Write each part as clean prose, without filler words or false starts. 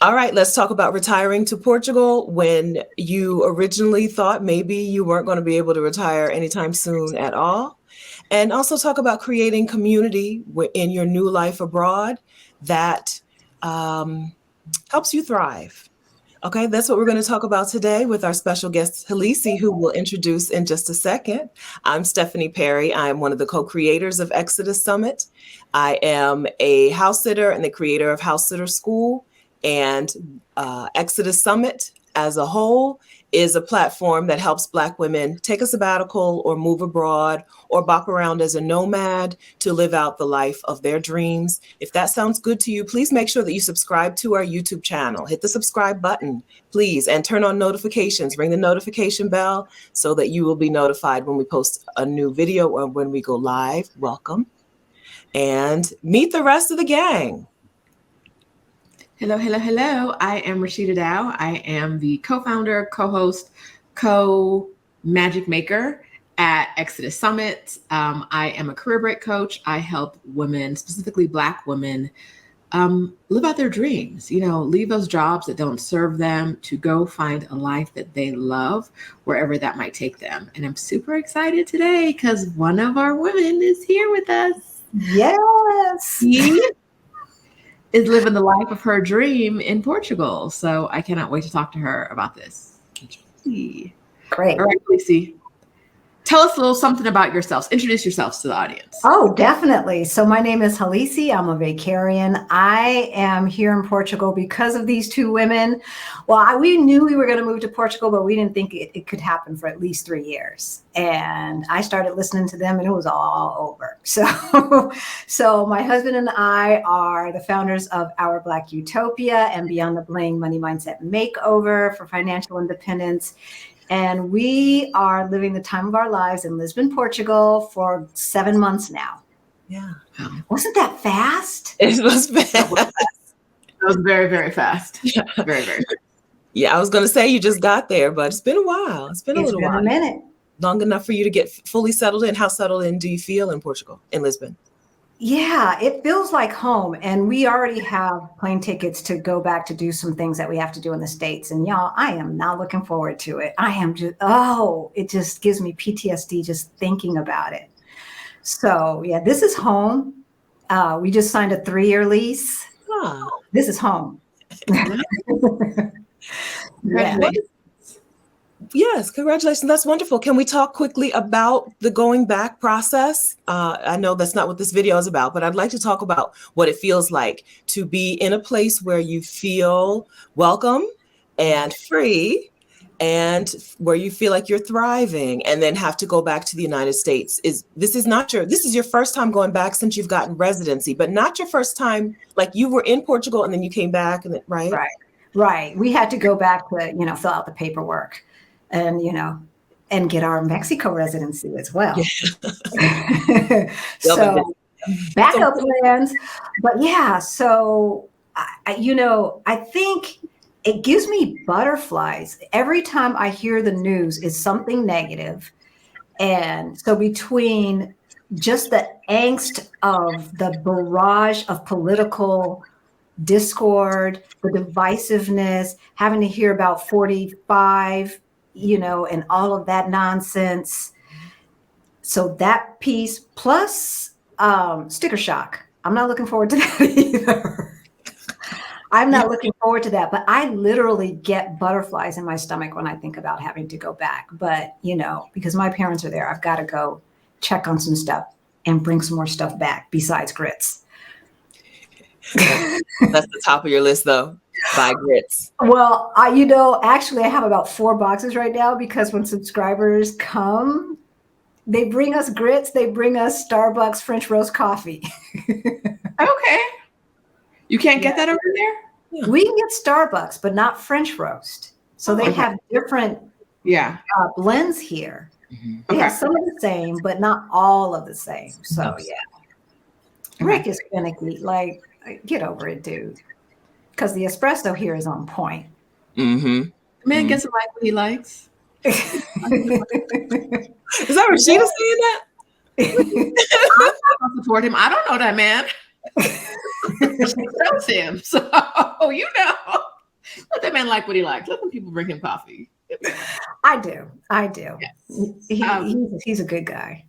All right, let's talk about retiring to Portugal when you originally thought maybe you weren't going to be able to retire anytime soon at all. And also talk about creating community in your new life abroad that helps you thrive. Okay, that's what we're going to talk about today with our special guest, Halisi, who we'll introduce in just a second. I'm Stephanie Perry. I am one of the co-creators of Exodus Summit. I am a house sitter and the creator of House Sitter School. And Exodus Summit as a whole is a platform that helps Black women take a sabbatical or move abroad or bop around as a nomad to live out the life of their dreams. If that sounds good to you, please make sure that you subscribe to our YouTube channel. Hit the subscribe button, please, and turn on notifications. Ring the notification bell so that you will be notified when we post a new video or when we go live. Welcome. And meet the rest of the gang. Hello, hello, hello. I am Rashida Dow. I am the co-founder, co-host, co-magic maker at Exodus Summit. I am a career break coach. I help women, specifically Black women, live out their dreams, leave those jobs that don't serve them to go find a life that they love, wherever that might take them. And I'm super excited today because one of our women is here with us. Yes. Is living the life of her dream in Portugal. So I cannot wait to talk to her about this. Great. All right, Halisi, tell us a little something about yourselves. Introduce yourselves to the audience. Oh, definitely. So my name is Halisi. I'm a Vacarian. I am here in Portugal because of these two women. Well, we knew we were going to move to Portugal, but we didn't think it could happen for at least 3 years. And I started listening to them and it was all over. So my husband and I are the founders of Our Black Utopia and Beyond the Bling Money Mindset Makeover for financial independence. And we are living the time of our lives in Lisbon, Portugal for 7 months now. Yeah. Wasn't that fast? It was fast. That was very, very fast. Very, very fast. Yeah, I was going to say you just got there, but it's been a while. It's been a little while. A minute. Long enough for you to get fully settled in. How settled in do you feel in Portugal, in Lisbon? Yeah, it feels like home. And we already have plane tickets to go back to do some things that we have to do in the States. And y'all, I am not looking forward to it. I am just, it just gives me PTSD just thinking about it. So yeah, this is home. We just signed a 3-year lease. Oh. This is home. Yeah. Yes, congratulations. That's wonderful. Can we talk quickly about the going back process? I know that's not what this video is about, but I'd like to talk about what it feels like to be in a place where you feel welcome and free and where you feel like you're thriving and then have to go back to the United States. This is your first time going back since you've gotten residency, but not your first time, like you were in Portugal and then you came back, and then, right? Right. We had to go back to, fill out the paperwork and, and get our Mexico residency as well. Yeah. So backup plans. But yeah, so, I think it gives me butterflies. Every time I hear the news is something negative. And so between just the angst of the barrage of political discord, the divisiveness, having to hear about 45, and all of that nonsense. So that piece plus sticker shock. I'm not looking forward to that either. I'm not looking forward to that, but I literally get butterflies in my stomach when I think about having to go back. But, because my parents are there, I've got to go check on some stuff and bring some more stuff back besides grits. That's the top of your list, though. Buy grits. Well, actually, I have about 4 boxes right now because when subscribers come, they bring us grits. They bring us Starbucks French roast coffee. Okay. You can't get that over there? Yeah. We can get Starbucks, but not French roast. So they have different blends here. Mm-hmm. They have some of the same, but not all of the same. So Rick is finicky. Like, get over it, dude. Because the espresso here is on point. Mm-hmm. The man gets to like what he likes. Is that Rashida saying that? I support him. I don't know that man. She tells him. So, Let that man like what he likes. Let them people bring him coffee. I do. Yes. He's a good guy.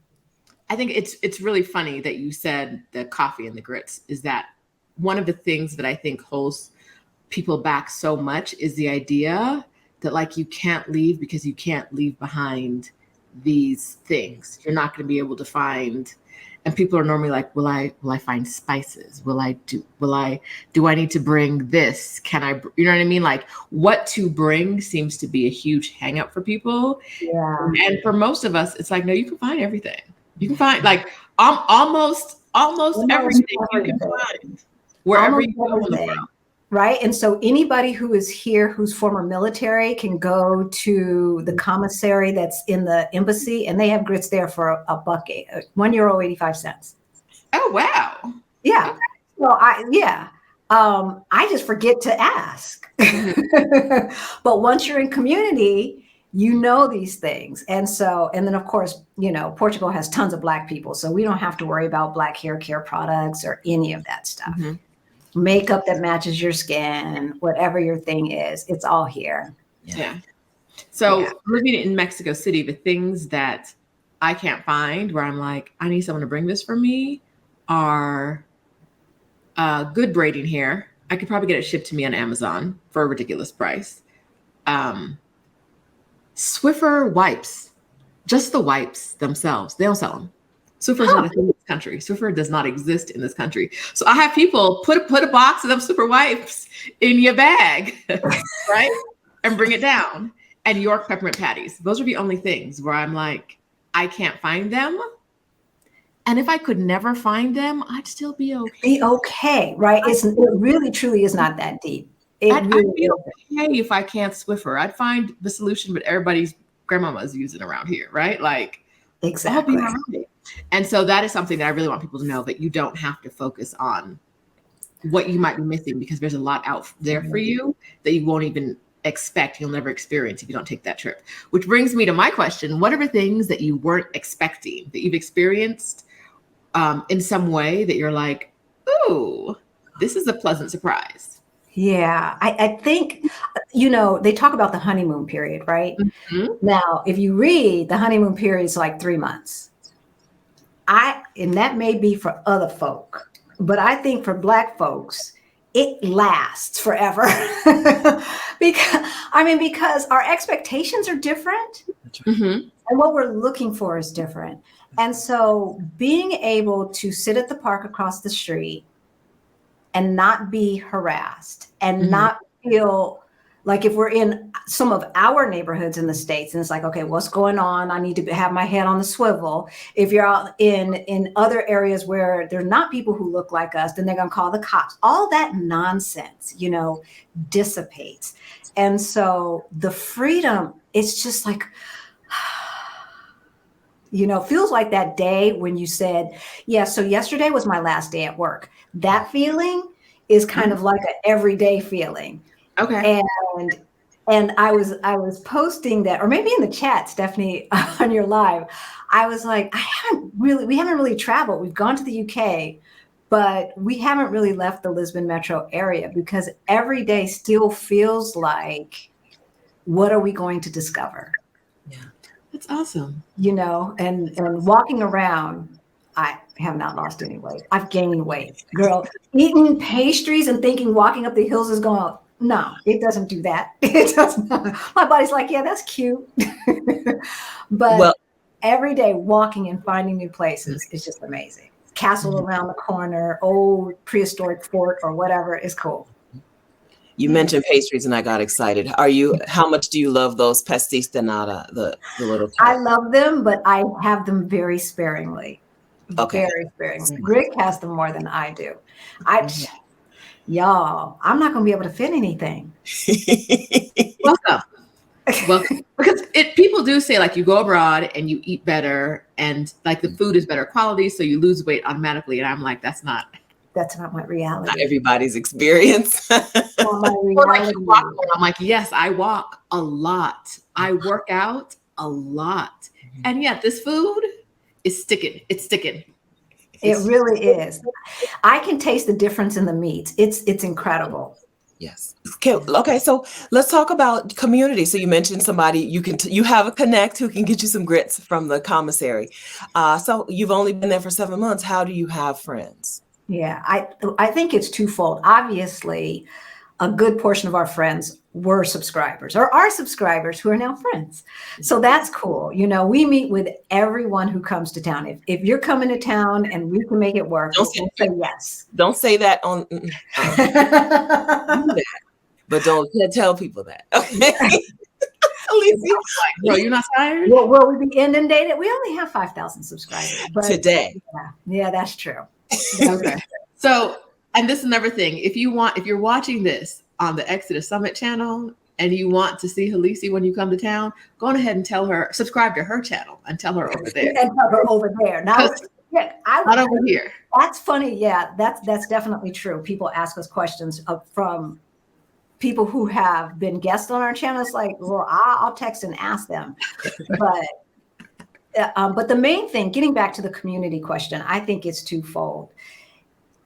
I think it's really funny that you said the coffee and the grits. Is that one of the things that I think holds people back so much is the idea that like you can't leave because you can't leave behind these things. You're not going to be able to find, and people are normally like, will I find spices? Do I need to bring this? Can I, you know what I mean? Like what to bring seems to be a huge hang up for people. Yeah. And for most of us, it's like, no, you can find everything. You can find like almost everything you can find wherever you go in the world. Right. And so anybody who is here who's former military can go to the commissary that's in the embassy, and they have grits there for a bucket, €1.85. Oh, wow. Yeah. Okay. Well, I just forget to ask. But once you're in community, you know these things. And then of course, Portugal has tons of Black people, so we don't have to worry about Black hair care products or any of that stuff. Mm-hmm. Makeup that matches your skin, whatever your thing is, it's all here. Yeah. So living in Mexico City, the things that I can't find where I'm like, I need someone to bring this for me are good braiding hair. I could probably get it shipped to me on Amazon for a ridiculous price. Swiffer wipes, just the wipes themselves. They don't sell them. Swiffer's not a thing in this country. Swiffer does not exist in this country. So I have people put a box of them Swiffer wipes in your bag, right? And bring it down. And York peppermint patties. Those are the only things where I'm like, I can't find them. And if I could never find them, I'd still be okay. Be okay, right? It really, truly is not that deep. I'd be okay if I can't Swiffer. I'd find the solution, but everybody's grandmama is using around here, right? Like, exactly. I'll be all right. And so that is something that I really want people to know, that you don't have to focus on what you might be missing, because there's a lot out there for you that you won't even expect. You'll never experience if you don't take that trip. Which brings me to my question. What are the things that you weren't expecting that you've experienced in some way that you're like, ooh, this is a pleasant surprise? Yeah, I think, they talk about the honeymoon period, right? Mm-hmm. Now, if you read, the honeymoon period is like 3 months. And that may be for other folk, but I think for Black folks, it lasts forever. because our expectations are different. Mm-hmm. And what we're looking for is different. And so being able to sit at the park across the street and not be harassed and mm-hmm. not feel like, if we're in some of our neighborhoods in the States and it's like, okay, what's going on? I need to have my head on the swivel. If you're out in other areas where there's not people who look like us, then they're going to call the cops. All that nonsense, dissipates. And so the freedom, it's just like, feels like that day when you said, yeah, so yesterday was my last day at work. That feeling is kind of like an everyday feeling. Okay. And I was posting that, or maybe in the chat, Stephanie, on your live, I was like, we haven't really traveled. We've gone to the UK, but we haven't really left the Lisbon metro area, because every day still feels like, what are we going to discover? Yeah, that's awesome. And walking around, I have not lost any weight. I've gained weight. Girl, eating pastries and thinking walking up the hills is going, no, it doesn't do that. It does not. My body's like, yeah, that's cute. But every day walking and finding new places is just amazing. Castle mm-hmm. around the corner, old prehistoric fort or whatever is cool. You mentioned pastries and I got excited. How much do you love those pastéis de nata, the little tart? I love them, but I have them very sparingly. Okay. Very sparingly. Rick has them more than I do. Y'all, I'm not going to be able to fit anything. Welcome. Because people do say, like, you go abroad and you eat better and like the food is better quality, so you lose weight automatically. And I'm like, that's not my reality. Not everybody's experience. I'm like, yes, I walk a lot. I work out a lot. And yet this food is sticking. It's sticking. It really is. I can taste the difference in the meats. It's incredible. Yes. Okay. So let's talk about community. So you mentioned somebody you have a connect who can get you some grits from the commissary. So you've only been there for 7 months. How do you have friends? Yeah, I think it's twofold. Obviously, a good portion of our friends were subscribers or are subscribers who are now friends. So that's cool. You know, we meet with everyone who comes to town. If you're coming to town and we can make it work, we'll say yes. Don't say that on. But don't tell people that. Okay. Halisi, bro, you're not tired? Well, will we be inundated? We only have 5,000 subscribers. But today. Yeah, that's true. Okay. So, and this is another thing. If you're watching this on the Exodus Summit channel and you want to see Halisi when you come to town, go on ahead and tell her, subscribe to her channel and tell her over there. And tell her over there. Now, yeah, not over here. That's funny. Yeah, that's definitely true. People ask us questions from people who have been guests on our channel. It's like, well, I'll text and ask them. But the main thing, getting back to the community question, I think it's twofold.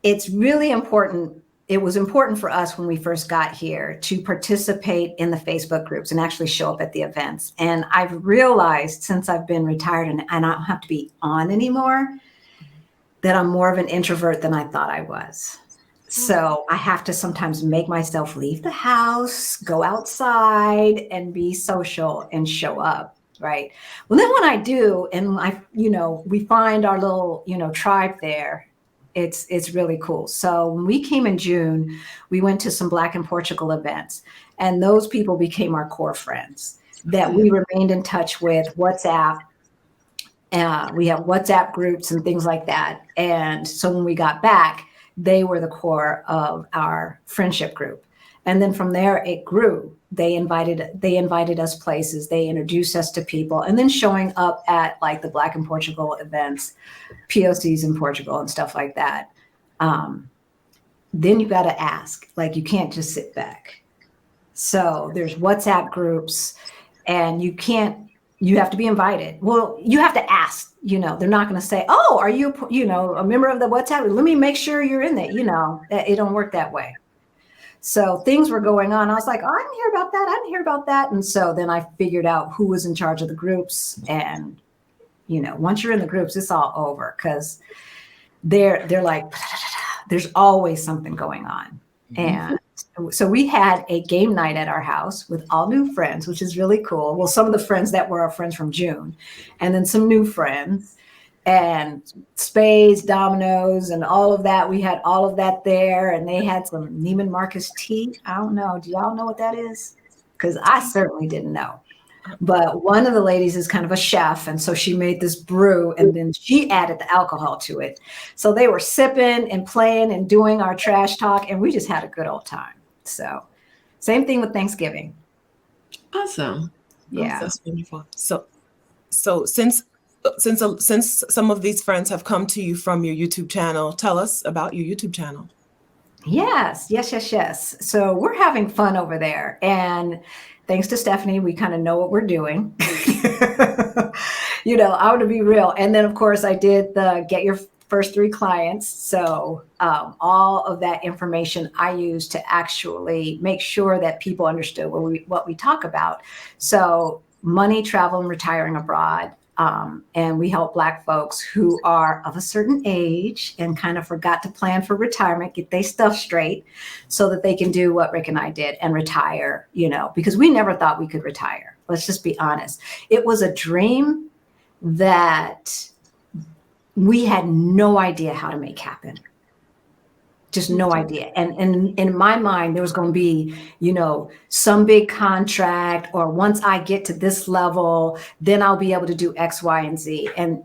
It's really important. It was important for us when we first got here to participate in the Facebook groups and actually show up at the events. And I've realized since I've been retired and I don't have to be on anymore, that I'm more of an introvert than I thought I was. So I have to sometimes make myself leave the house, go outside and be social and show up. Right. Well, then when I do, and we find our little, tribe there, it's really cool. So when we came in June, we went to some Black in Portugal events, and those people became our core friends that we remained in touch with. WhatsApp. We have WhatsApp groups and things like that. And so when we got back, they were the core of our friendship group. And then from there, it grew. They invited us places. They introduced us to people, and then showing up at like the Black in Portugal events, POCs in Portugal and stuff like that. Then you got to ask, like, you can't just sit back. So there's WhatsApp groups, and you have to be invited. Well, you have to ask, they're not going to say, oh, are you, a member of the WhatsApp? Let me make sure you're in there. It don't work that way. So things were going on. I was like, oh, I didn't hear about that. I didn't hear about that. And so then I figured out who was in charge of the groups. And, once you're in the groups, it's all over because they're like, there's always something going on. And so we had a game night at our house with all new friends, which is really cool. Well, some of the friends that were our friends from June, and then some new friends. And spades, dominoes, and all of that. We had all of that there, and they had some Neiman Marcus tea. I don't know. Do y'all know what that is? Because I certainly didn't know. But one of the ladies is kind of a chef, and so she made this brew, and then she added the alcohol to it. So they were sipping and playing and doing our trash talk, and we just had a good old time. So same thing with Thanksgiving. Awesome. Yeah. That's wonderful. So since some of these friends have come to you from your YouTube channel, tell us about your YouTube channel. Yes. So we're having fun over there. And thanks to Stephanie, we kind of know what we're doing. I want to be real. And then, of course, I did the Get Your First 3 Clients. So all of that information I used to actually make sure that people understood what we talk about. So money, travel, and retiring abroad. And we help Black folks who are of a certain age and kind of forgot to plan for retirement, get their stuff straight so that they can do what Rick and I did and retire, because we never thought we could retire. Let's just be honest. It was a dream that we had no idea how to make happen. Just no idea. And in my mind, there was going to be, some big contract, or once I get to this level, then I'll be able to do X, Y, and Z. And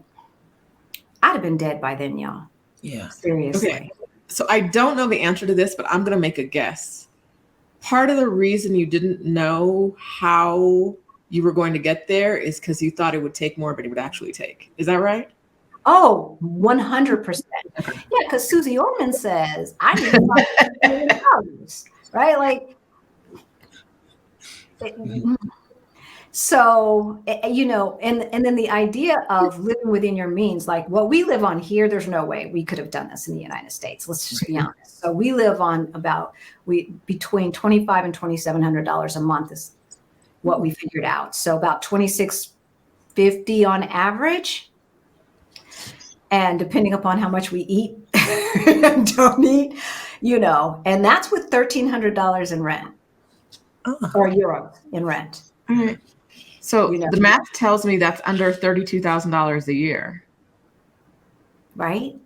I'd have been dead by then, y'all. Yeah. Seriously. Okay. So I don't know the answer to this, but I'm going to make a guess. Part of the reason you didn't know how you were going to get there is because you thought it would take more, but it would actually take. Is that right? Oh, 100%. Yeah, because Suze Orman says, I need $5 million, right? So, and then the idea of living within your means, like what we live on here, there's no way we could have done this in the United States. Let's just be honest. So we live on between $2,500 and $2,700 a month is what we figured out. So about $2,650 on average. And depending upon how much we eat and don't eat, and that's with $1,300 in rent or euros in rent. All right. So the math tells me that's under $32,000 a year. Right?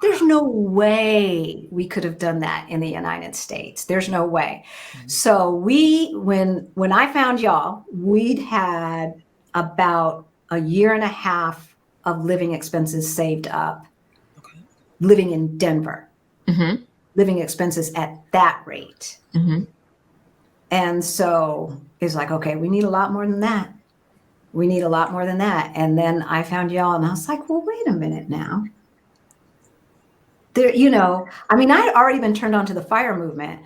There's no way we could have done that in the United States. There's no way. Mm-hmm. So when I found y'all, we'd had about a year and a half of living expenses saved up, living in Denver, living expenses at that rate. Mm-hmm. And so it's like, okay, we need a lot more than that. We need a lot more than that. And then I found y'all and I was like, well, wait a minute now. There, I had already been turned on to the FIRE movement.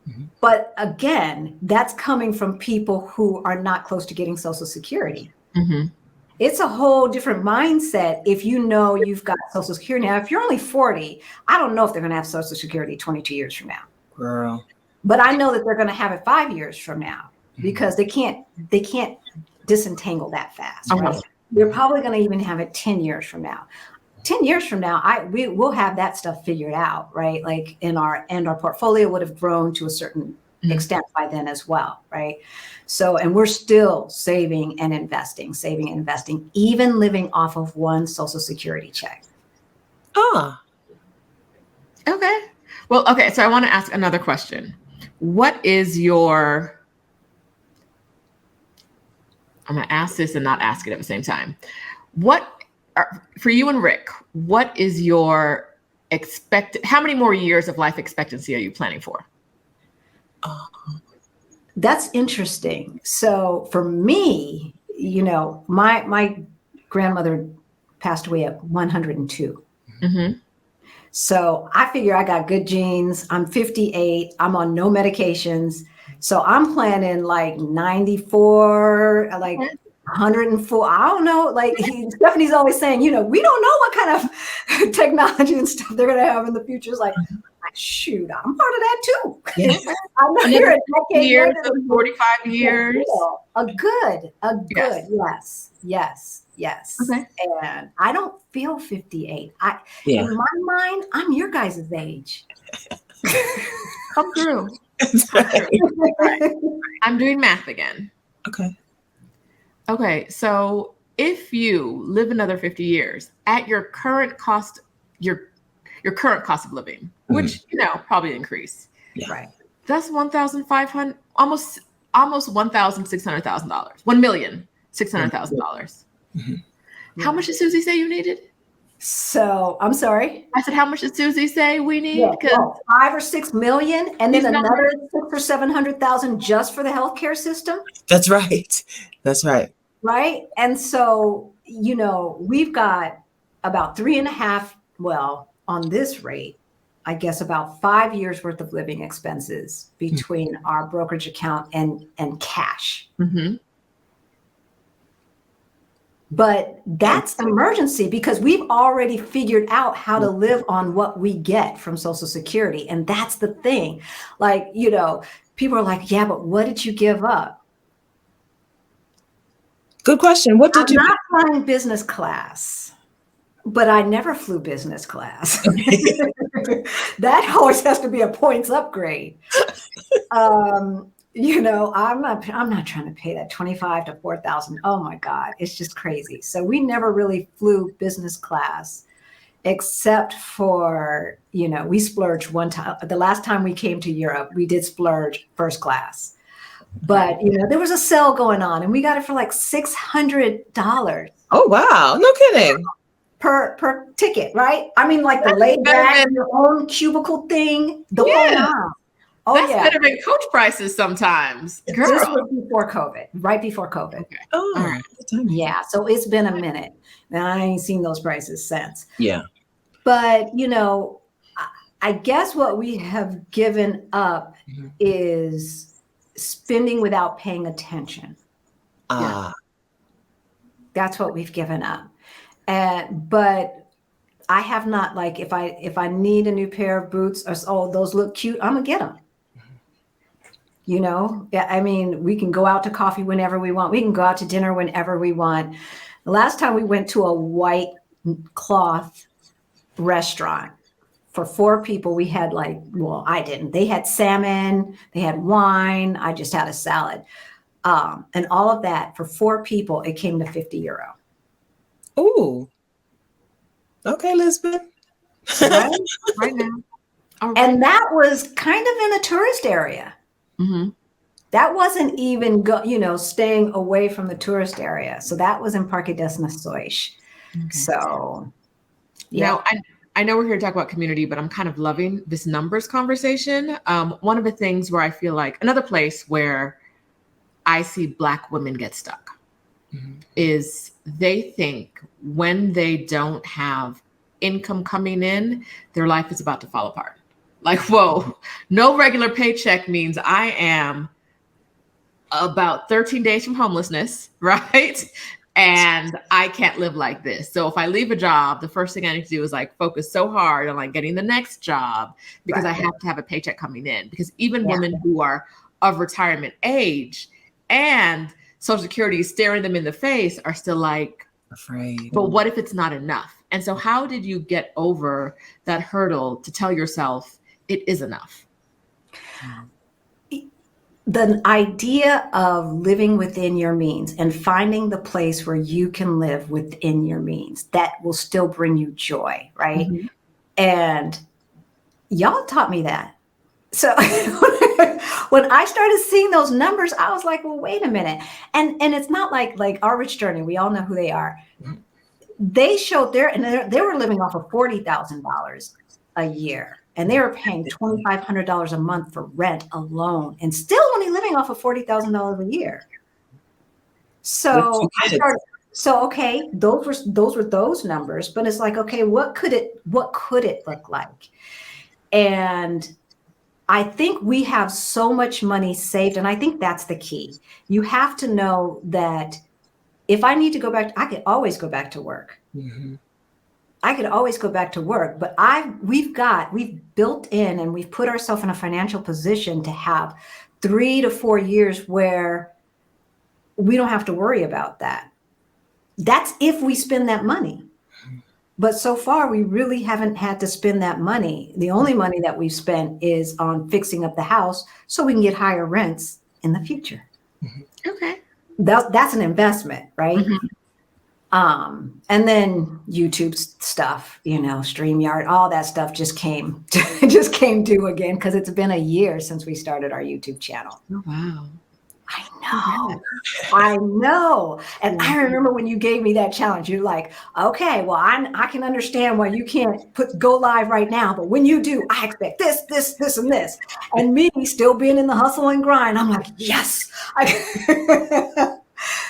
Mm-hmm. But again, that's coming from people who are not close to getting Social Security. Mm-hmm. It's a whole different mindset if you've got Social Security. Now, if you're only 40, I don't know if they're going to have Social Security 22 years from now. Girl. But I know that they're going to have it 5 years from now because they can't disentangle that fast. Right? Uh-huh. They're probably going to even have it 10 years from now. 10 years from now, we will have that stuff figured out, right? Like our portfolio would have grown to a certain extent by then as well, right? So, and we're still saving and investing, even living off of one Social Security check. Ah. Okay. Well, okay. So I want to ask another question. What is your, I'm going to ask this and not ask it at the same time. For you and Rick, what is your how many more years of life expectancy are you planning for? That's interesting. So for me, my grandmother passed away at 102. Mm-hmm. So I figure I got good genes. I'm 58. I'm on no medications. So I'm planning like 94, like 104. I don't know. Like Stephanie's always saying, we don't know what kind of technology and stuff they're going to have in the future. It's like, shoot, I'm part of that too. Yeah. I'm not here a decade years, 45 years. A good, yes. Okay. And I don't feel 58. In my mind, I'm your guys' age. Come through. Right. I'm doing math again. Okay. So if you live another 50 years at your current cost, your current cost of living, which probably increase. Yeah. Right. That's $1,500, almost $1,600,000, $1,600,000. Mm-hmm. How much did Susie say you needed? So I'm sorry. I said, how much did Susie say we need? Yeah, well, 5 or 6 million, and then another 600,000 or 700,000 just for the healthcare system. That's right. Right. And so, we've got about 3.5, well, on this rate, I guess about 5 years worth of living expenses between our brokerage account and cash. Mm-hmm. But that's emergency because we've already figured out how to live on what we get from Social Security. And that's the thing. Like, people are like, yeah, but what did you give up? Good question. What did you? I'm not flying business class, but I never flew business class. That always has to be a points upgrade. I'm not trying to pay that $25,000 to $4,000. Oh my God, it's just crazy. So we never really flew business class, except for, we splurged one time. The last time we came to Europe, we did splurge first class. But, there was a sale going on and we got it for like $600. Oh, wow. No kidding. Per ticket, right? I mean, like the laid back, your own cubicle thing. The whole time. Oh, that's better than coach prices sometimes. Girl. This was before COVID, right before COVID. Okay. Oh, all right. Yeah. So it's been a minute. And I ain't seen those prices since. Yeah. But, I guess what we have given up is spending without paying attention. That's what we've given up. But I have not, like, if I need a new pair of boots, or oh, those look cute, I'm gonna get them. You know, I mean, we can go out to coffee whenever we want. We can go out to dinner whenever we want. The last time we went to a white cloth restaurant for 4 people, we had like, well, I didn't. They had salmon, they had wine. I just had a salad. And all of that for 4 people, it came to €50. Ooh. Okay, Lisbon. Right now. Right. And that was kind of in a tourist area. Mm-hmm. That wasn't even staying away from the tourist area. So that was in Parque das Nações. Okay. So, yeah. Now, I know we're here to talk about community, but I'm kind of loving this numbers conversation. One of the things where I feel like another place where I see Black women get stuck is they think when they don't have income coming in, their life is about to fall apart. Like, whoa, no regular paycheck means I am about 13 days from homelessness, right? And I can't live like this. So if I leave a job, the first thing I need to do is like focus so hard on like getting the next job because I have to have a paycheck coming in. Because even women who are of retirement age and Social Security is staring them in the face are still like afraid. But what if it's not enough? And so how did you get over that hurdle to tell yourself it is enough? The idea of living within your means and finding the place where you can live within your means that will still bring you joy, right? Mm-hmm. And y'all taught me that. So when I started seeing those numbers, I was like, well, wait a minute. And it's not like Our Rich Journey. We all know who they are. They showed they were living off of $40,000 a year. And they were paying $2,500 a month for rent alone and still only living off of $40,000 a year. So okay, those were those numbers, but it's like, okay, what could it look like? And I think we have so much money saved, and I think that's the key. You have to know that if I need to go back, I could always go back to work. Mm-hmm. I could always go back to work, but we've built in and we've put ourselves in a financial position to have 3 to 4 years where we don't have to worry about that. That's if we spend that money. But so far, we really haven't had to spend that money. The only money that we've spent is on fixing up the house so we can get higher rents in the future. Okay. That's an investment, right? Mm-hmm. And then YouTube stuff, StreamYard, all that stuff just came due again because it's been a year since we started our YouTube channel. Oh, wow. I know. And I remember when you gave me that challenge, you're like, okay, well, I can understand why you can't go live right now, but when you do, I expect this, and this. And me still being in the hustle and grind, I'm like, yes.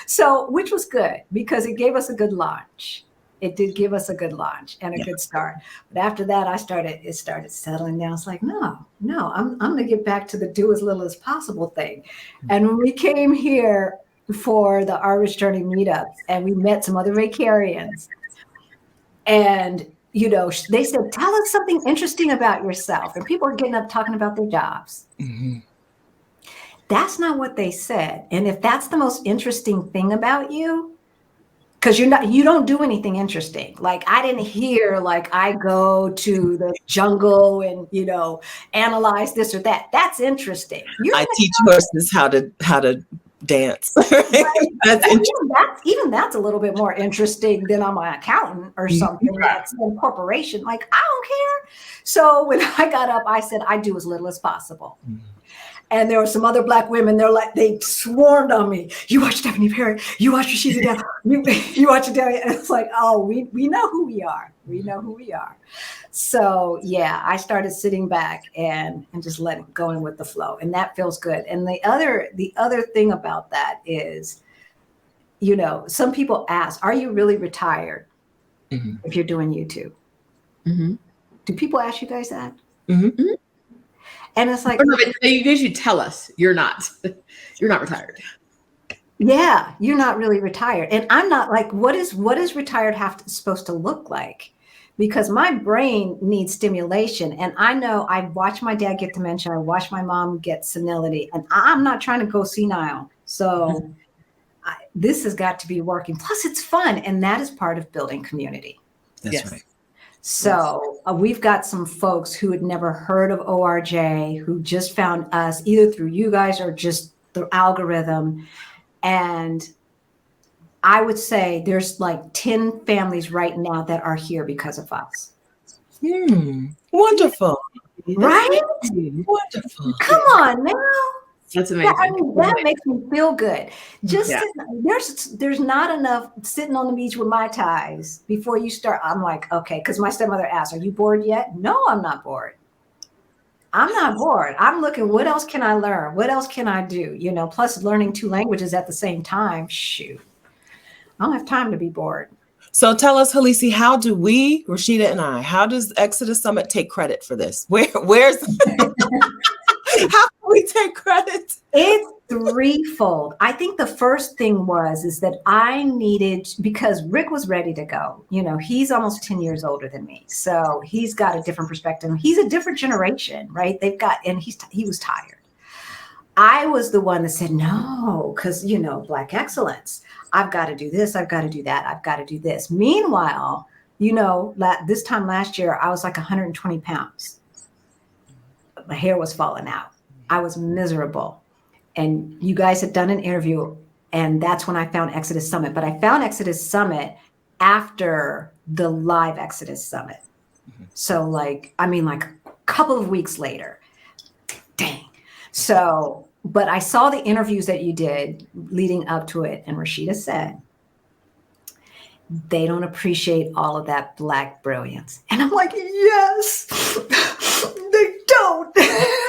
So, which was good because it gave us a good launch. It did give us a good launch and a good start. But after that, it started settling down. It's like, no, I'm going to get back to the do as little as possible thing. And when we came here for the Our Rich Journey meetup and we met some other Vacarians and, they said, tell us something interesting about yourself. And people are getting up talking about their jobs. Mm-hmm. That's not what they said. And if that's the most interesting thing about you, because you don't do anything interesting. Like I didn't hear like I go to the jungle and analyze this or that. That's interesting. I teach horses how to dance. Right? That's a little bit more interesting than I'm an accountant or something that's in corporation. Like I don't care. So when I got up, I said I do as little as possible. Mm-hmm. And there were some other Black women. They swarmed on me. You watch Stephanie Perry. You watch Rashida Dow. You watch Adelia. And it's like, oh, we know who we are. We know who we are. So yeah, I started sitting back and just going with the flow, and that feels good. And the other thing about that is, some people ask, "Are you really retired?" Mm-hmm. If you're doing YouTube. Mm-hmm. Do people ask you guys that? Mm-hmm. Mm-hmm. And it's like, you should tell us you're not retired. Yeah, you're not really retired. And I'm not like, what is retired supposed to look like? Because my brain needs stimulation. And I know I watched my dad get dementia. I watched my mom get senility, and I'm not trying to go senile. So this has got to be working. Plus it's fun. And that is part of building community. That's right. So we've got some folks who had never heard of ORJ, who just found us either through you guys or just the algorithm. And I would say there's like 10 families right now that are here because of us. Wonderful. Right? Wonderful. Come on now. That's amazing. I mean, that makes me feel good. Just there's not enough sitting on the beach with Mai Tais before you start. I'm like, okay, because my stepmother asked, "Are you bored yet?" No, I'm not bored. I'm not bored. I'm looking, what else can I learn? What else can I do? You know, plus learning 2 languages at the same time. Shoot, I don't have time to be bored. So tell us, Halisi, how do we, Rashida and I, how does Exodus Summit take credit for this? Where's how can we take credit? It's threefold. I think the first thing is that I needed, because Rick was ready to go. You know, he's almost 10 years older than me. So he's got a different perspective. He's a different generation, right? And he was tired. I was the one that said, no, because, you know, Black Excellence. I've got to do this. I've got to do that. I've got to do this. Meanwhile, you know, this time last year, I was like 120 pounds. My hair was falling out. I was miserable. And you guys had done an interview, and that's when I found Exodus Summit. But I found Exodus Summit after the live Exodus Summit. So like a couple of weeks later. Dang. So, but I saw the interviews that you did leading up to it. And Rashida said, they don't appreciate all of that Black brilliance. And I'm like, yes, they don't.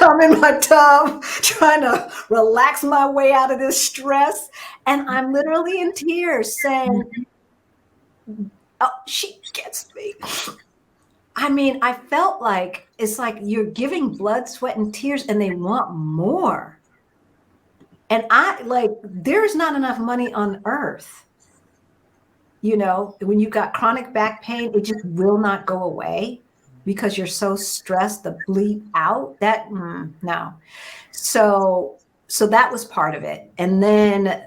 I'm in my tub trying to relax my way out of this stress. And I'm literally in tears saying, oh, she gets me. I mean, I felt like it's like you're giving blood, sweat, and tears, and they want more. And there's not enough money on earth. You know, when you've got chronic back pain, it just will not go away because you're so stressed, the bleed out, no. So that was part of it. And then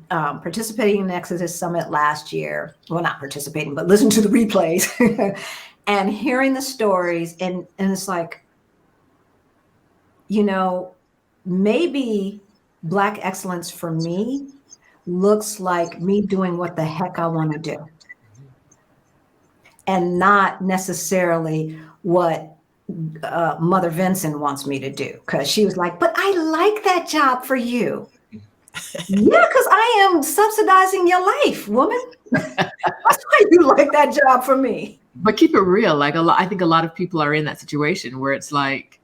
participating in the Exodus Summit last year, well, not participating, but listen to the replays and hearing the stories. And it's like, you know, maybe Black excellence for me looks like me doing what the heck I want to do and not necessarily what Mother Vincent wants me to do. Because she was like, but I like that job for you. Yeah, because I am subsidizing your life, woman. That's why you like that job for me. But keep it real. Like I think a lot of people are in that situation where it's like,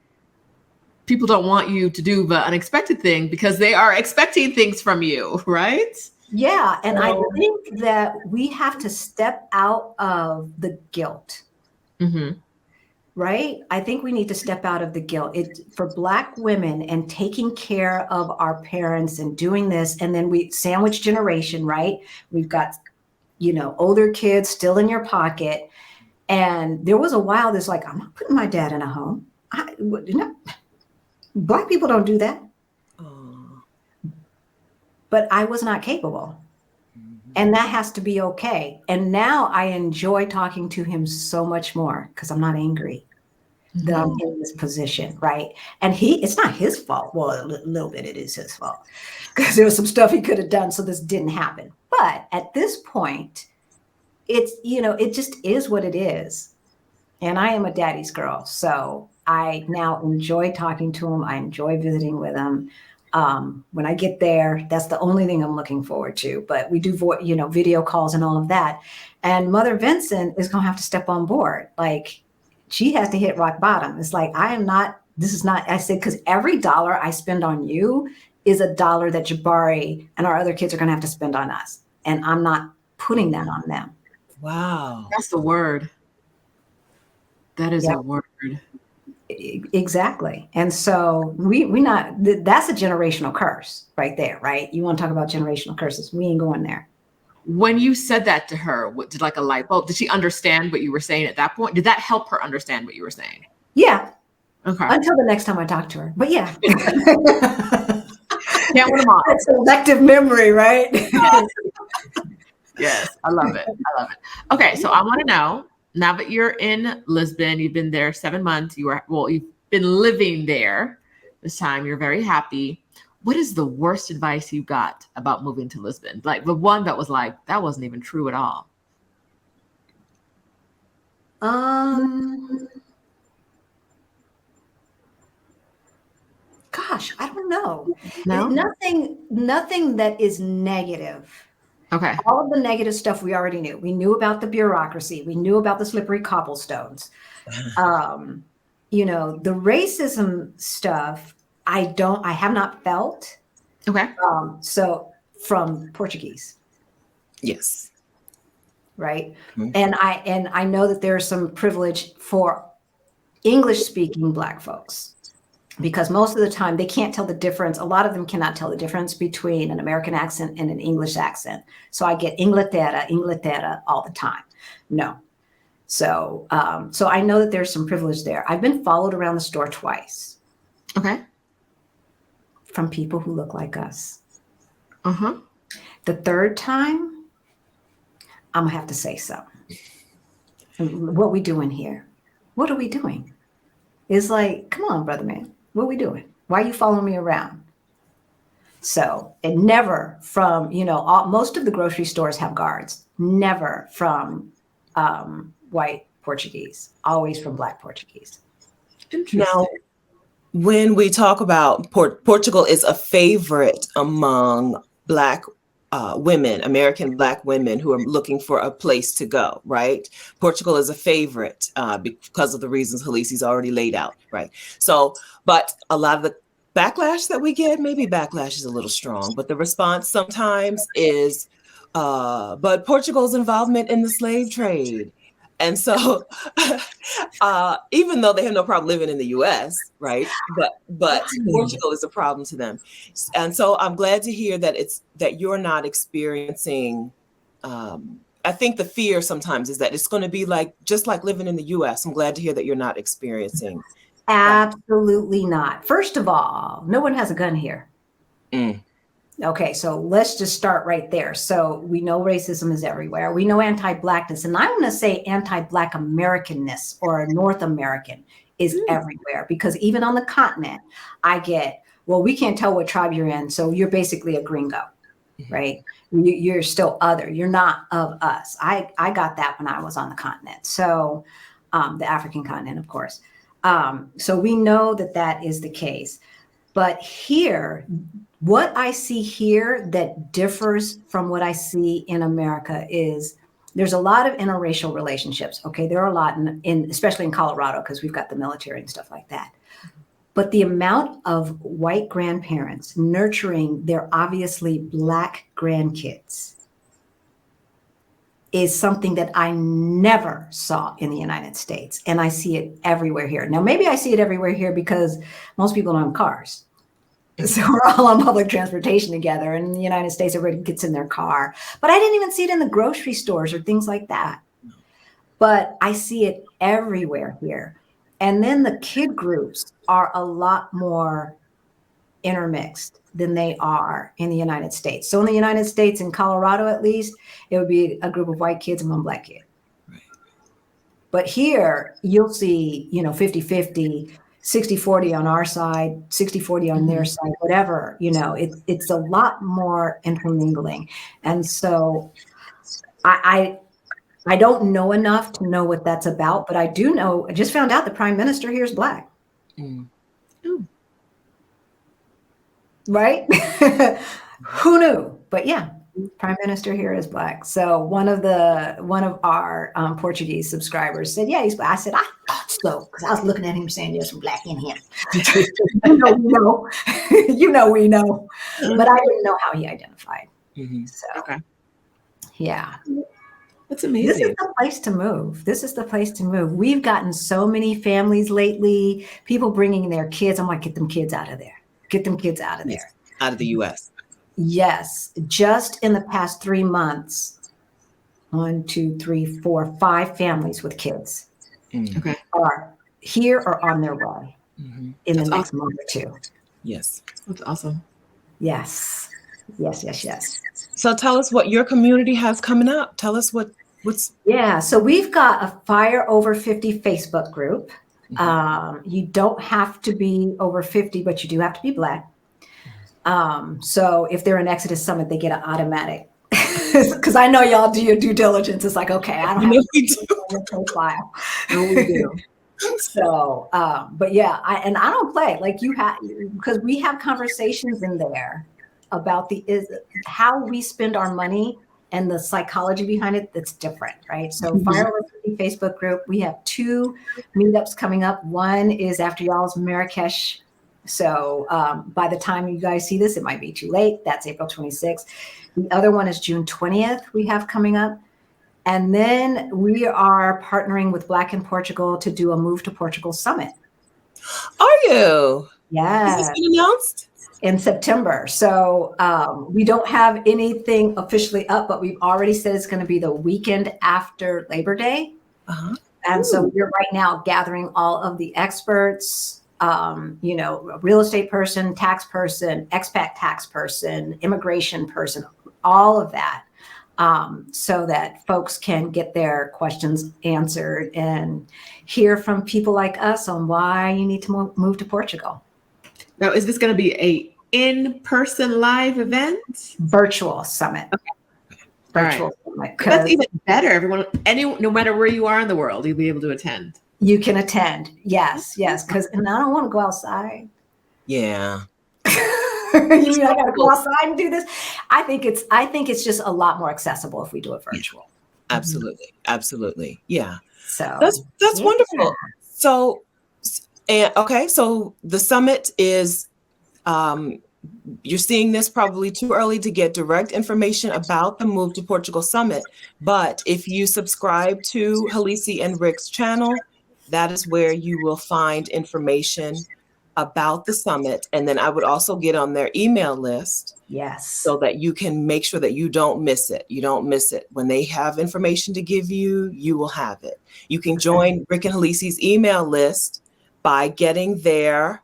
people don't want you to do the unexpected thing because they are expecting things from you, right? Yeah. And I think that we have to step out of the guilt. Mm-hmm. Right? I think we need to step out of the guilt. For Black women and taking care of our parents and doing this. And then sandwich generation, right? We've got, you know, older kids still in your pocket. And there was a while that's like, I'm not putting my dad in a home. Black people don't do that. But I was not capable. And that has to be okay. And now I enjoy talking to him so much more because I'm not angry that I'm in this position, right? And it's not his fault. Well, a little bit it is his fault because there was some stuff he could have done so this didn't happen. But at this point, it's, you know, it just is what it is. And I am a daddy's girl. So I now enjoy talking to him. I enjoy visiting with him. When I get there, that's the only thing I'm looking forward to. But we do, video calls and all of that. And Mother Vincent is going to have to step on board. Like, she has to hit rock bottom. It's like, I said, because every dollar I spend on you is a dollar that Jabari and our other kids are going to have to spend on us. And I'm not putting that on them. Wow. That's the word. That is a word. Exactly. And so that's a generational curse right there, right? You want to talk about generational curses. We ain't going there. When you said that to her, did like a light bulb? Did she understand what you were saying at that point? Did that help her understand what you were saying? Yeah. Okay. Until the next time I talk to her. But yeah. Can't win them all. Selective memory, right? Yes, I love it. I love it. Okay, so I want to know, now that you're in Lisbon, you've been there 7 months, you've been living there this time, you're very happy. What is the worst advice you got about moving to Lisbon? Like the one that was like, that wasn't even true at all. Gosh, I don't know. No? Nothing that is negative. Okay. All of the negative stuff we already knew. We knew about the bureaucracy. We knew about the slippery cobblestones. The racism stuff, I have not felt. Okay. So from Portuguese. Yes. Right. Mm-hmm. And I know that there's some privilege for English speaking Black folks, because most of the time they can't tell the difference. A lot of them cannot tell the difference between an American accent and an English accent. So I get Inglaterra all the time. No. So I know that there's some privilege there. I've been followed around the store twice. Okay. From people who look like us. Uh-huh. The third time, I'm gonna have to say so. What we doing here? What are we doing? It's like, come on, brother man. What are we doing? Why are you following me around? So it never from, most of the grocery stores have guards, never from white Portuguese, always from Black Portuguese. Now, when we talk about Portugal is a favorite among Black women, American Black women who are looking for a place to go, right? Portugal is a favorite because of the reasons Halisi's already laid out, right? So, but a lot of the backlash that we get, maybe backlash is a little strong, but the response sometimes is, but Portugal's involvement in the slave trade. And so, even though they have no problem living in the U.S., right? But Portugal is a problem to them, and so I'm glad to hear that you're not experiencing. I think the fear sometimes is that it's going to be just like living in the U.S. I'm glad to hear that you're not experiencing. Absolutely not. First of all, no one has a gun here. Mm. Okay, so let's just start right there. So we know racism is everywhere. We know anti-Blackness, and I want to say anti-Black Americanness or North American is everywhere, because even on the continent, I get, well, we can't tell what tribe you're in, so you're basically a gringo, right? You're still other. You're not of us. I got that when I was on the continent. So the African continent, of course. So we know that is the case. But here, what I see here that differs from what I see in America is there's a lot of interracial relationships. Okay, there are a lot especially in Colorado, because we've got the military and stuff like that. But the amount of white grandparents nurturing their obviously Black grandkids is something that I never saw in the United States. And I see it everywhere here. Now, maybe I see it everywhere here because most people don't have cars. So we're all on public transportation together. And in the United States, everybody gets in their car. But I didn't even see it in the grocery stores or things like that. But I see it everywhere here. And then the kid groups are a lot more intermixed than they are in the United States. So in the United States, in Colorado at least, it would be a group of white kids and one Black kid. Right. But here you'll see, 50-50, 60-40 on our side, 60-40 on their side, whatever, it's a lot more intermingling. And so I don't know enough to know what that's about, but I do know, I just found out the prime minister here is Black. Mm. Right? Who knew? But yeah, prime minister here is Black. So one of our Portuguese subscribers said, yeah, he's Black. I said, I thought so, because I was looking at him saying there's some Black in him. we know. We know. But I didn't know how he identified. Mm-hmm. So, okay. Yeah. That's This is amazing. the place to move. This is the place to move. We've gotten so many families lately, people bringing their kids. I'm like, get them kids out of there. Get them kids out of Yes. there. Out of the US. Yes. Just in the past 3 months, 1, 2, 3, 4, 5 families with kids Okay. are here or on their way in the next month or 2. Yes. That's awesome. Yes. Yes, yes, yes. So tell us what your community has coming up. Tell us what's. Yeah, so we've got a Fire Over 50 Facebook group. You don't have to be over 50, but you do have to be Black. So if they're in Exodus Summit, they get an automatic. Because I know y'all do your due diligence. It's like, okay, I don't have to on your profile. No, we do. So, but yeah, I don't play like you have, because we have conversations in there about how we spend our money and the psychology behind it. That's different, right? So Fire Over 50 Facebook group, we have 2 meetups coming up. One is after y'all's Marrakesh. So by the time you guys see this, it might be too late. That's April 26th. The other one is June 20th we have coming up. And then we are partnering with Black in Portugal to do a Move to Portugal Summit. Are you? Yeah. Is this been announced? In September. So we don't have anything officially up, but we've already said it's going to be the weekend after Labor Day. And so we're right now gathering all of the experts, real estate person, tax person, expat tax person, immigration person, all of that. So that folks can get their questions answered and hear from people like us on why you need to move to Portugal. Now, is this going to be a in-person live event? Virtual summit. Okay. Virtual summit. That's even better. No matter where you are in the world, you'll be able to attend. You can attend. Yes. And I don't want to go outside. Yeah. You mean I got to go outside and do this? I think it's just a lot more accessible if we do it virtual. Absolutely. Absolutely. Yeah. So that's wonderful. So, so the summit is, you're seeing this probably too early to get direct information about the Move to Portugal Summit. But if you subscribe to Halisi and Rick's channel, that is where you will find information about the summit. And then I would also get on their email list. Yes. So that you can make sure that you don't miss it. You don't miss it. When they have information to give you, you will have it. You can join Rick and Halisi's email list by getting their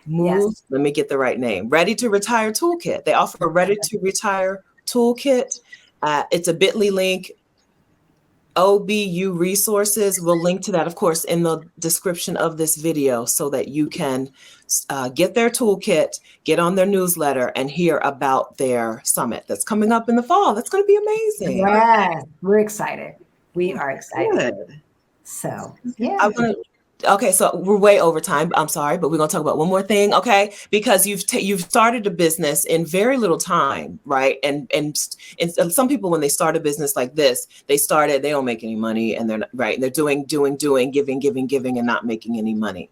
let me get the right name, Ready to Retire Toolkit. They offer a Ready to Retire Toolkit. It's a bit.ly link. OBU resources. We'll link to that, of course, in the description of this video so that you can get their toolkit, get on their newsletter, and hear about their summit that's coming up in the fall. That's going to be amazing. Yes, we're excited. We are excited. Good. So, yeah. Okay, so we're way over time. I'm sorry, but we're going to talk about one more thing, okay? Because you've started a business in very little time, right? And some people, when they start a business like this, they don't make any money, and they're not, right. And they're doing, giving, and not making any money.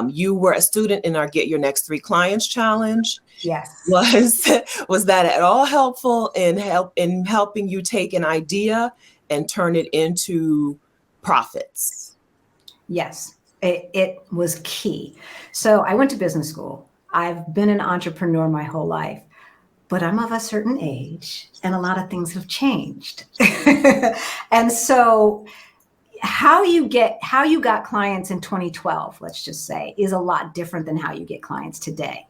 You were a student in our Get Your Next 3 Clients Challenge. Yes. Was that at all helpful in helping you take an idea and turn it into profits? Yes, it was key. So I went to business school. I've been an entrepreneur my whole life, but I'm of a certain age and a lot of things have changed. And so how you got clients in 2012, let's just say, is a lot different than how you get clients today.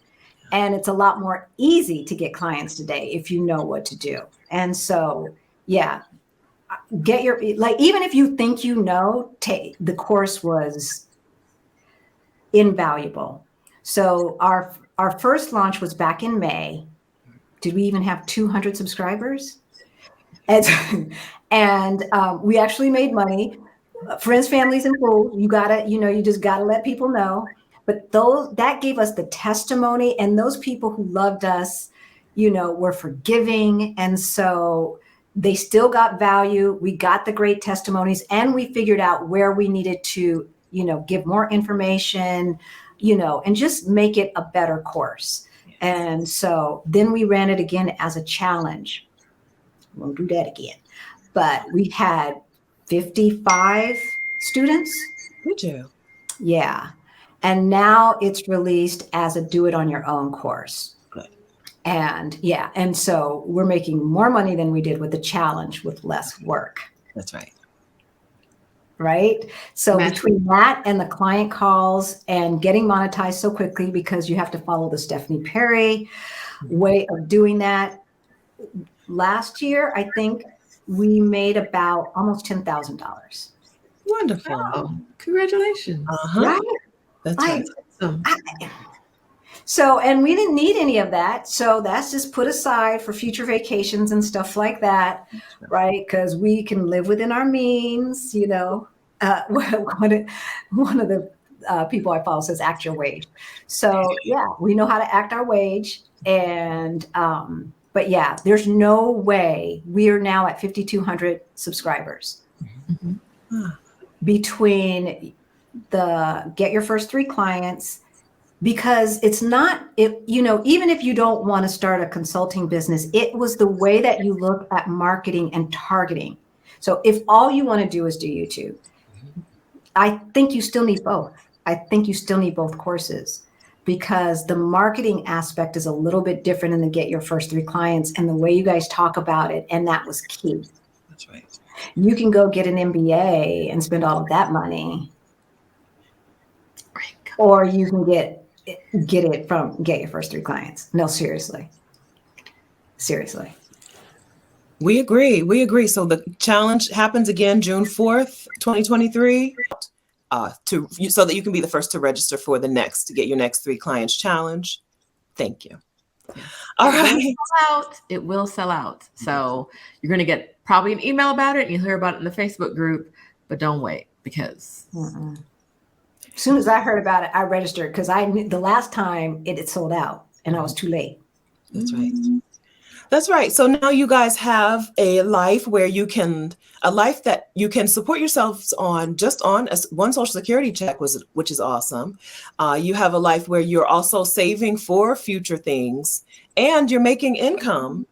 And it's a lot more easy to get clients today if you know what to do. And so, yeah. Even if you think the course was invaluable. So our first launch was back in May. Did we even have 200 subscribers? And we actually made money. Friends, families, and fools. You just gotta let people know. But that gave us the testimony, and those people who loved us, were forgiving, and so they still got value. We got the great testimonies, and we figured out where we needed to, give more information, and just make it a better course. And so then we ran it again as a challenge. Won't do that again. but we had 55 students. Did you? Yeah. And now it's released as a do it on your own course. Good. And yeah, and so we're making more money than we did with the challenge with less work. That's right. Right? So between that and the client calls and getting monetized so quickly because you have to follow the Stephanie Perry way of doing that. Last year, I think we made about almost $10,000. Wonderful. Oh, congratulations. Right? That's right. Awesome. So, and we didn't need any of that. So that's just put aside for future vacations and stuff like that, right? Because we can live within our means, you know. One of the people I follow says, act your wage. So yeah, we know how to act our wage. And, but yeah, there's no way we are now at 5,200 subscribers. Mm-hmm. Between the get your first 3 clients, because it's not, even if you don't want to start a consulting business, it was the way that you look at marketing and targeting. So if all you want to do is do YouTube, I think you still need both. I think you still need both courses because the marketing aspect is a little bit different in the get your first 3 clients and the way you guys talk about it. And that was key. That's right. You can go get an MBA and spend all of that money. Or you can get it from get your first 3 clients. No, seriously. Seriously. We agree. So the challenge happens again June 4th, 2023, so that you can be the first to register for to get your next 3 clients challenge. Thank you. All right. It will sell out. So you're going to get probably an email about it and you'll hear about it in the Facebook group, but don't wait because. As soon as I heard about it, I registered because I knew the last time it sold out and I was too late. That's right. That's right. So now you guys have a life that you can support yourselves on just on one Social Security check, which is awesome. You have a life where you're also saving for future things and you're making income.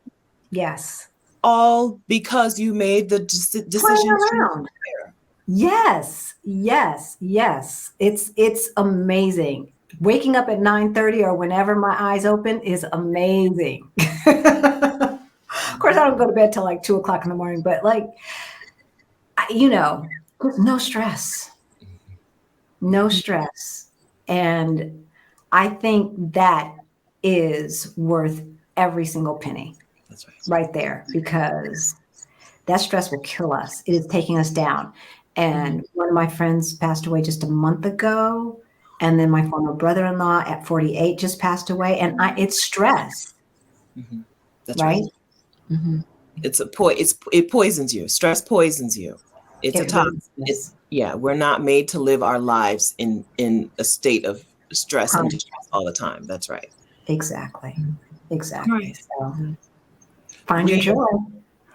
Yes. All because you made the decision to Yes. It's amazing. Waking up at 9:30 or whenever my eyes open is amazing. Of course, I don't go to bed till like 2:00 in the morning, but no stress. No stress. And I think that is worth every single penny. That's right there, because that stress will kill us. It is taking us down. And one of my friends passed away just a month ago. And then my former brother-in-law at 48 just passed away. And it's stress. Mm-hmm. That's right. Mm-hmm. It poisons you. Stress poisons you. It's a toxin. We're not made to live our lives in a state of stress and distress all the time. That's right. Exactly. Right. So find your joy.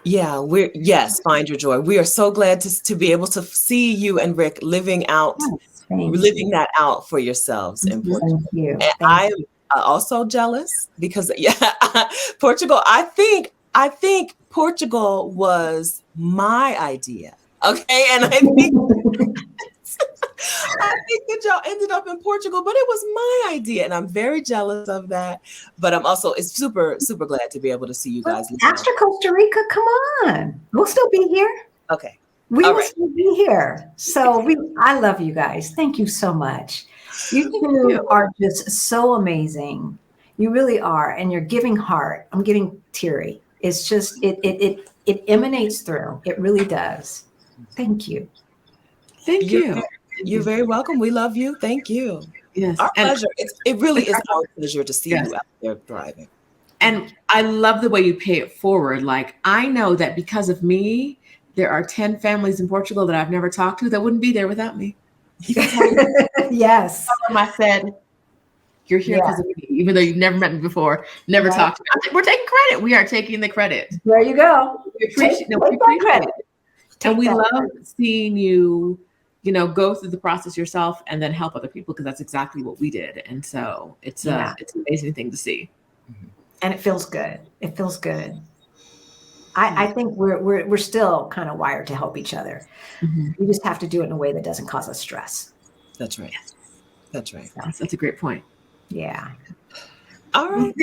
Yeah, find your joy. We are so glad to be able to see you and Rick living that out for yourselves in Portugal. Thank you. And I'm also jealous because Portugal, I think Portugal was my idea. Okay. And I think that y'all ended up in Portugal, but it was my idea. And I'm very jealous of that. But I'm also super, super glad to be able to see you guys. After Costa Rica, come on. We'll still be here. Okay. We will still be here. So I love you guys. Thank you so much. You two are just so amazing. You really are. And you're giving heart. I'm getting teary. It's just, it emanates through. It really does. Thank you. Thank you. You're very welcome. We love you. Thank you. Yes. Our pleasure. It really is our pleasure to see you out there thriving. And I love the way you pay it forward. Like, I know that because of me, there are 10 families in Portugal that I've never talked to that wouldn't be there without me. Yes. I said, you're here because of me, even though you've never met me before, never talked to me. I'm like, we're taking credit. We are taking the credit. There you go. We appreciate credit. And we love seeing you, go through the process yourself and then help other people, because that's exactly what we did. And so it's an amazing thing to see. And it feels good. It feels good. I think we're still kind of wired to help each other. Mm-hmm. We just have to do it in a way that doesn't cause us stress. That's right. That's right. That's a great point. Yeah. All right.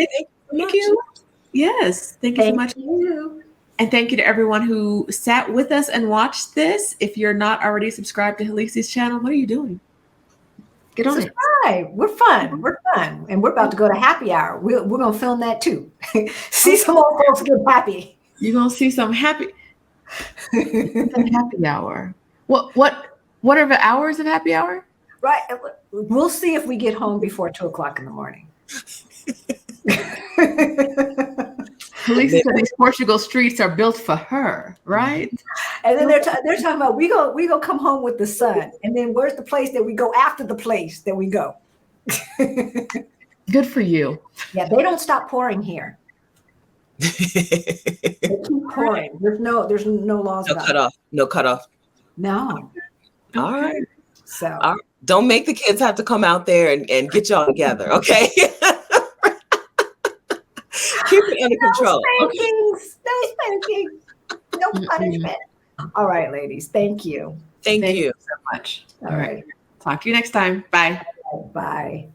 Thank you. Yes. Thank you so much. You. And thank you to everyone who sat with us and watched this. If you're not already subscribed to Halisi's channel, what are you doing? Get on it. We're fun. We're fun. And we're about to go to happy hour. We're going to film that too. See some old folks get happy. You're going to see some happy hour. What are the hours of happy hour? Right. We'll see if we get home before 2:00 in the morning. Halisi said these Portugal streets are built for her, right? And then they're talking about we go come home with the sun. And then where's the place that we go after the place that we go? Good for you. Yeah, they don't stop pouring here. They keep pouring. There's no laws about it. No cutoff. No. All right. So all right. Don't make the kids have to come out there and get y'all together, okay? Keep it under control. No punishment. All right, ladies. Thank you. Thank you so much. All right. Talk to you next time. Bye. Bye.